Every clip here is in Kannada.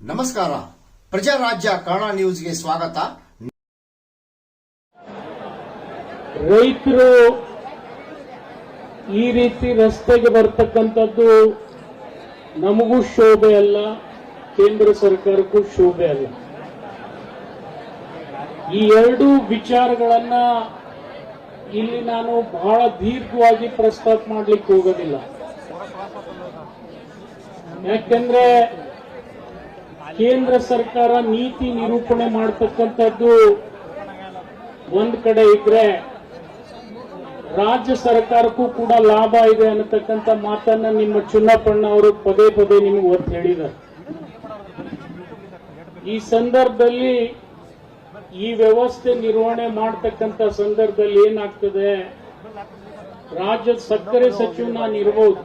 ನಮಸ್ಕಾರ, ಪ್ರಜಾರಾಜ್ಯ ಕನ್ನಡ ನ್ಯೂಸ್ಗೆ ಸ್ವಾಗತ. ರೈತರು ಈ ರೀತಿ ರಸ್ತೆಗೆ ಬರ್ತಕ್ಕಂಥದ್ದು ನಮಗೂ ಶೋಭೆ ಅಲ್ಲ, ಕೇಂದ್ರ ಸರ್ಕಾರಕ್ಕೂ ಶೋಭೆ ಅಲ್ಲ. ಈ ಎರಡು ವಿಚಾರಗಳನ್ನ ಇಲ್ಲಿ ನಾನು ಬಹಳ ದೀರ್ಘವಾಗಿ ಪ್ರಸ್ತಾಪ ಮಾಡಲಿಕ್ಕೆ ಹೋಗೋದಿಲ್ಲ. ಯಾಕೆಂದ್ರೆ ಕೇಂದ್ರ ಸರ್ಕಾರ ನೀತಿ ನಿರೂಪಣೆ ಮಾಡತಕ್ಕಂಥದ್ದು ಒಂದ್ ಕಡೆ ಇದ್ರೆ, ರಾಜ್ಯ ಸರ್ಕಾರಕ್ಕೂ ಕೂಡ ಲಾಭ ಇದೆ ಅನ್ನತಕ್ಕಂಥ ಮಾತನ್ನ ನಿಮ್ಮ ಚುನ್ನಪ್ಪಣ್ಣ ಅವರು ಪದೇ ಪದೇ ನಿಮಗೆ ಒತ್ತು ಹೇಳಿದ್ದಾರೆ. ಈ ಸಂದರ್ಭದಲ್ಲಿ ಈ ವ್ಯವಸ್ಥೆ ನಿರ್ವಹಣೆ ಮಾಡತಕ್ಕಂಥ ಸಂದರ್ಭದಲ್ಲಿ ಏನಾಗ್ತದೆ, ರಾಜ್ಯದ ಸಕ್ಕರೆ ಸಚಿವ ನಾನು ಇರಬಹುದು,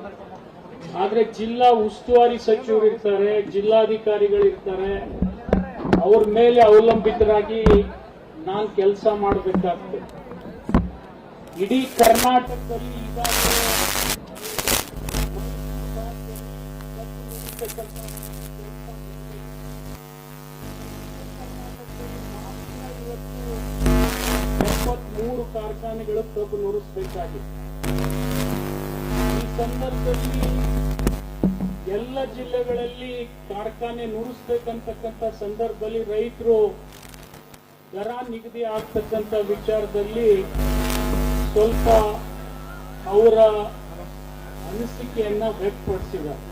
ಆದ್ರೆ ಜಿಲ್ಲಾ ಉಸ್ತುವಾರಿ ಸಚಿವರು ಇರ್ತಾರೆ, ಜಿಲ್ಲಾಧಿಕಾರಿಗಳಿರ್ತಾರೆ, ಅವ್ರ ಮೇಲೆ ಅವಲಂಬಿತರಾಗಿ ನಾನು ಕೆಲಸ ಮಾಡಬೇಕಾಗ್ತದೆ. ಇಡೀ ಕರ್ನಾಟಕದಲ್ಲಿ ಈಗಾಗಲೇ ಮೂರು ಕಾರ್ಖಾನೆಗಳು ಕಬ್ಬು ನುರಿಸಬೇಕಾಗಿದೆ. ಈ ಸಂದರ್ಭದಲ್ಲಿ ಎಲ್ಲ ಜಿಲ್ಲೆಗಳಲ್ಲಿ ಕಾರ್ಖಾನೆ ನುರಿಸಬೇಕಂತಕ್ಕಂಥ ಸಂದರ್ಭದಲ್ಲಿ ರೈತರು ದರ ನಿಗದಿ ಆಗ್ತಕ್ಕಂಥ ವಿಚಾರದಲ್ಲಿ ಸ್ವಲ್ಪ ಅವರ ಅನಿಸಿಕೆಯನ್ನ ವ್ಯಕ್ತಪಡಿಸಿದ್ದಾರೆ.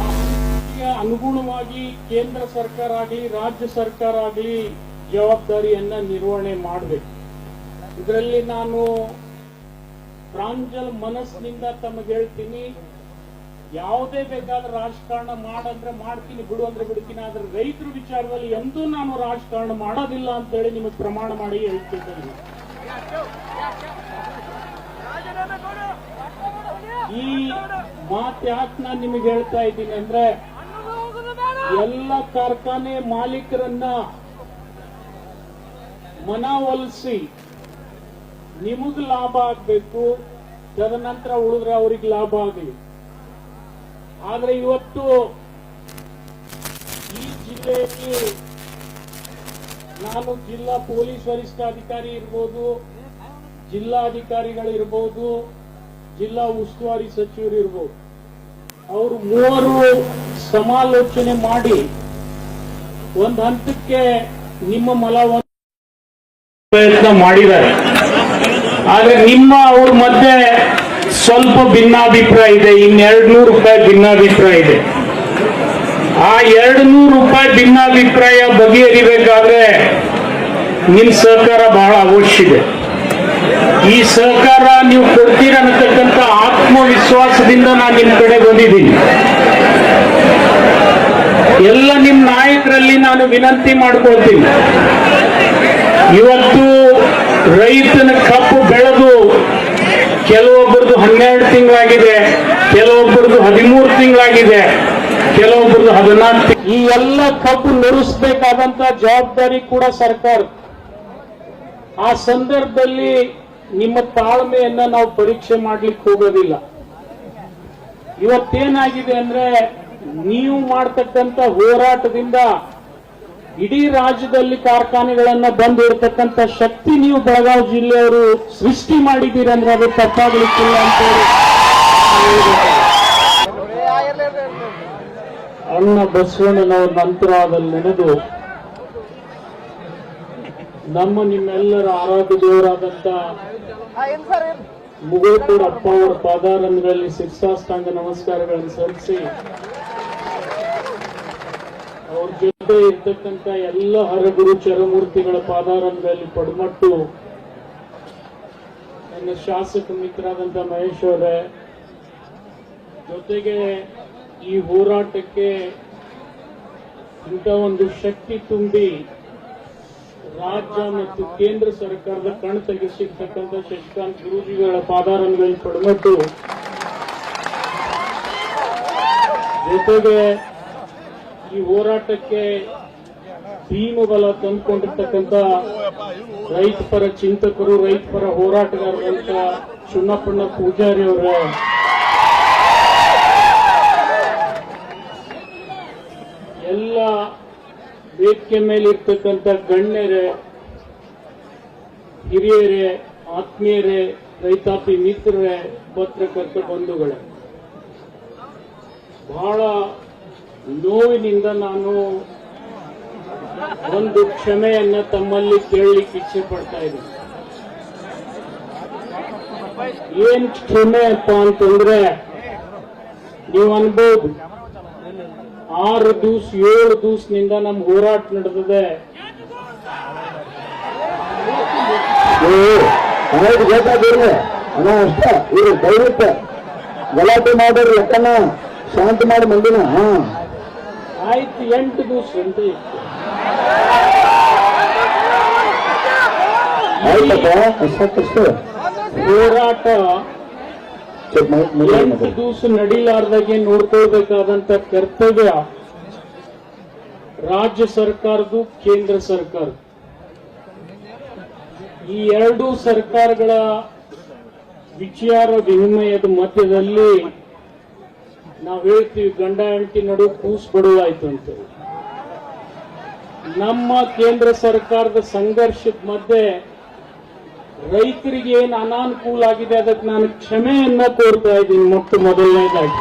ಆ ಅನಿಸಿಕೆಗೆ ಅನುಗುಣವಾಗಿ ಕೇಂದ್ರ ಸರ್ಕಾರ ಆಗಲಿ ರಾಜ್ಯ ಸರ್ಕಾರ ಆಗಲಿ ಜವಾಬ್ದಾರಿಯನ್ನ ನಿರ್ವಹಣೆ ಮಾಡಬೇಕು. ಇದರಲ್ಲಿ ನಾನು ಪ್ರಾಂಜಲ ಮನಸ್ಸಿನಿಂದ ತಮಗೆ ಹೇಳ್ತೀನಿ, ಯಾವುದೇ ಬೇಕಾದ್ರೆ ರಾಜಕಾರಣ ಮಾಡಂದ್ರೆ ಮಾಡ್ತೀನಿ, ಬಿಡು ಅಂದ್ರೆ ಬಿಡ್ತೀನಿ, ಆದ್ರೆ ರೈತರ ವಿಚಾರದಲ್ಲಿ ಎಂದೂ ನಾನು ರಾಜಕಾರಣ ಮಾಡೋದಿಲ್ಲ ಅಂತ ಹೇಳಿ ನಿಮಗೆ ಪ್ರಮಾಣ ಮಾಡಿ ಹೇಳ್ತಿದ್ದೀನಿ. ಈ ಮಾತು ಯಾಕೆ ನಾನು ನಿಮಗೆ ಹೇಳ್ತಾ ಇದ್ದೀನಿ ಅಂದ್ರೆ, ಎಲ್ಲ ಕಾರ್ಖಾನೆ ಮಾಲೀಕರನ್ನ ಮನವೊಲಿಸಿ ನಿಮಗ್ ಲಾಭ ಆಗ್ಬೇಕು, ತದನಂತರ ಉಳಿದ್ರೆ ಅವ್ರಿಗೆ ಲಾಭ ಆಗಲಿ. ಆದ್ರೆ ಇವತ್ತು ಈ ಜಿಲ್ಲೆಯಲ್ಲಿ ನಾನು ಜಿಲ್ಲಾ ಪೊಲೀಸ್ ವರಿಷ್ಠಾಧಿಕಾರಿ ಇರ್ಬೋದು, ಜಿಲ್ಲಾಧಿಕಾರಿಗಳಿರ್ಬೋದು, ಜಿಲ್ಲಾ ಉಸ್ತುವಾರಿ ಸಚಿವರು ಇರ್ಬೋದು, ಅವರು ಮೂವರು ಸಮಾಲೋಚನೆ ಮಾಡಿ ಒಂದು ಹಂತಕ್ಕೆ ನಿಮ್ಮ ಮಲವನ್ನು ಪ್ರಯತ್ನ ಮಾಡಿದ್ದಾರೆ. ಆದ್ರೆ ನಿಮ್ಮ ಅವ್ರ ಮಧ್ಯೆ ಸ್ವಲ್ಪ ಭಿನ್ನಾಭಿಪ್ರಾಯ ಇದೆ. ₹200 ಭಿನ್ನಾಭಿಪ್ರಾಯ ಇದೆ. ಆ ₹200 ಭಿನ್ನಾಭಿಪ್ರಾಯ ಬಗೆಹರಿಬೇಕಾದ್ರೆ ನಿಮ್ ಸಹಕಾರ ಬಹಳ ಅವಶ್ಯ ಇದೆ. ಈ ಸಹಕಾರ ನೀವು ಕೊಡ್ತೀರ ಅನ್ನತಕ್ಕಂಥ ಆತ್ಮವಿಶ್ವಾಸದಿಂದ ನಾನು ನಿಮ್ ಕಡೆ ಬಂದಿದ್ದೀನಿ. ಎಲ್ಲ ನಿಮ್ ನಾಯಕರಲ್ಲಿ ನಾನು ವಿನಂತಿ ಮಾಡ್ಕೊಳ್ತೀನಿ, ಇವತ್ತು ರೈತನ ಕಬ್ಬು ಬೆಳೆದು ಕೆಲವೊಬ್ಬರದು 12 ತಿಂಗಳಾಗಿದೆ, ಕೆಲವೊಬ್ಬರದು 13 ತಿಂಗಳಾಗಿದೆ, ಕೆಲವೊಬ್ಬರದು 14 ತಿಂಗಳು. ಈ ಎಲ್ಲ ಕಬ್ಬು ನುರಿಸಬೇಕಾದಂತ ಜವಾಬ್ದಾರಿ ಕೂಡ ಸರ್ಕಾರ. ಆ ಸಂದರ್ಭದಲ್ಲಿ ನಿಮ್ಮ ತಾಳ್ಮೆಯನ್ನ ನಾವು ಪರೀಕ್ಷೆ ಮಾಡ್ಲಿಕ್ಕೆ ಹೋಗೋದಿಲ್ಲ. ಇವತ್ತೇನಾಗಿದೆ ಅಂದ್ರೆ, ನೀವು ಮಾಡ್ತಕ್ಕಂಥ ಹೋರಾಟದಿಂದ ಇಡೀ ರಾಜ್ಯದಲ್ಲಿ ಕಾರ್ಖಾನೆಗಳನ್ನ ಬಂದು ಇರತಕ್ಕಂಥ ಶಕ್ತಿ ನೀವು ಬೆಳಗಾವಿ ಜಿಲ್ಲೆಯವರು ಸೃಷ್ಟಿ ಮಾಡಿದ್ದೀರಿ ಅಂದ್ರೆ ಅದು ತಪ್ಪಾಗಲಿಕ್ಕಿಲ್ಲ ಅಂತೇಳಿ ಅಣ್ಣ ಬಸವಣ್ಣನವರ ನಂತರದಲ್ಲಿ ನೆನೆದು ನಮ್ಮ ನಿಮ್ಮೆಲ್ಲರ ಆರಾಧ್ಯ ದೇವರಾದಂತ ಮುಗೋಟೂರ್ ಅಪ್ಪ ಅವರ ಪಾದಾರಗಳಲ್ಲಿ ಶಿರ್ಸಾಷ್ಟಾಂಗ ನಮಸ್ಕಾರಗಳನ್ನು ಸಲ್ಲಿಸಿ, ಅವ್ರ ಜೊತೆ ಇರ್ತಕ್ಕಂಥ ಎಲ್ಲ ಹರಗುರು ಚರಮೂರ್ತಿಗಳ ಪಾದಾರಗಳಲ್ಲಿ ಪಡಮಟ್ಟು ನನ್ನ ಶಾಸಕ ಮಿತ್ರರಾದಂಥ ಮಹೇಶ್ ಅವರೇ, ಜೊತೆಗೆ ಈ ಹೋರಾಟಕ್ಕೆ ಇಂಥ ಒಂದು ಶಕ್ತಿ ತುಂಬಿ ರಾಜ್ಯ ಮತ್ತು ಕೇಂದ್ರ ಸರ್ಕಾರದ ಕಣ್ ತೆಗೆಸಿರ್ತಕ್ಕಂಥ ಶಶಿಕಾಂತ್ ಗುರೂಜಿಗಳ ಪಾದಾರಗಳಲ್ಲಿ ಪಡಮಟ್ಟು, ಜೊತೆಗೆ ಈ ಹೋರಾಟಕ್ಕೆ ಭೀಮಬಲ ತಂದುಕೊಂಡಿರ್ತಕ್ಕಂಥ ರೈತ ಪರ ಚಿಂತಕರು, ರೈತ ಪರ ಹೋರಾಟಗಾರರಂತ ಚುನ್ನಪ್ಪಣ್ಣ ಪೂಜಾರಿ ಅವರ ಎಲ್ಲ ವೇದಿಕೆ ಮೇಲೆ ಇರ್ತಕ್ಕಂಥ ಗಣ್ಯರೇ, ಹಿರಿಯರೇ, ಆತ್ಮೀಯರೇ, ರೈತಾಪಿ ಮಿತ್ರರೇ, ಪತ್ರಕರ್ತ ಬಂಧುಗಳೇ, ಬಹಳ ನೋವಿನಿಂದ ನಾನು ಒಂದು ಕ್ಷಮೆಯನ್ನ ತಮ್ಮಲ್ಲಿ ಕೇಳಲಿಕ್ಕೆ ಇಚ್ಛೆ ಪಡ್ತಾ ಇದ್ದೀನಿ. ಏನ್ ಕ್ಷಮೆ ಅಪ್ಪ ಅಂತಂದ್ರೆ, ನೀವು ಅನ್ಬೋದು 6 ದಿವಸ 7 ದಿವಸನಿಂದ ನಮ್ ಹೋರಾಟ ನಡೆದಿದೆ. ಬೇಕಾಗಿರ್ಲಿ ಅಣ್ಣ ಅಷ್ಟ ಇವ್ರು ದಯವಿಟ್ಟು ಗಲಾಟೆ ಮಾಡೋರು ಲೆಕ್ಕನ ಶಾಂತಿ ಮಾಡಿ ಮಂದಿನ. ಆಯ್ತು, 8 ದಿವಸ ಅಂತ ಇತ್ತು. ಆಯ್ತಪ್ಪ ಅಷ್ಟಕ್ಕಷ್ಟು ಹೋರಾಟ ಸ್ವಲ್ಪ 8 ದಿವಸ ನಡೀಲಾರ್ದಾಗೆ ನೋಡ್ಕೊಳ್ಬೇಕಾದಂತ ಕರ್ತವ್ಯ ರಾಜ್ಯ ಸರ್ಕಾರದ್ದು, ಕೇಂದ್ರ ಸರ್ಕಾರ. ಈ ಎರಡೂ ಸರ್ಕಾರಗಳ ವಿಚಾರ ವಿನಿಮಯದ ಮಧ್ಯದಲ್ಲಿ ನಾವು ಹೇಳ್ತೀವಿ, ಗಂಡ ಹೆಂಡತಿ ನಡು ಕೂಸು ಬಡುವಾಯ್ತು ಅಂತ. ನಮ್ಮ ಕೇಂದ್ರ ಸರ್ಕಾರದ ಸಂಘರ್ಷದ ಮಧ್ಯೆ ರೈತರಿಗೆ ಏನು ಅನಾನುಕೂಲ ಆಗಿದೆ ಅದಕ್ಕೆ ನಾನು ಕ್ಷಮೆಯನ್ನ ಕೋರ್ತಾ ಇದ್ದೀನಿ ಮೊದಲನೇದಾಗಿ.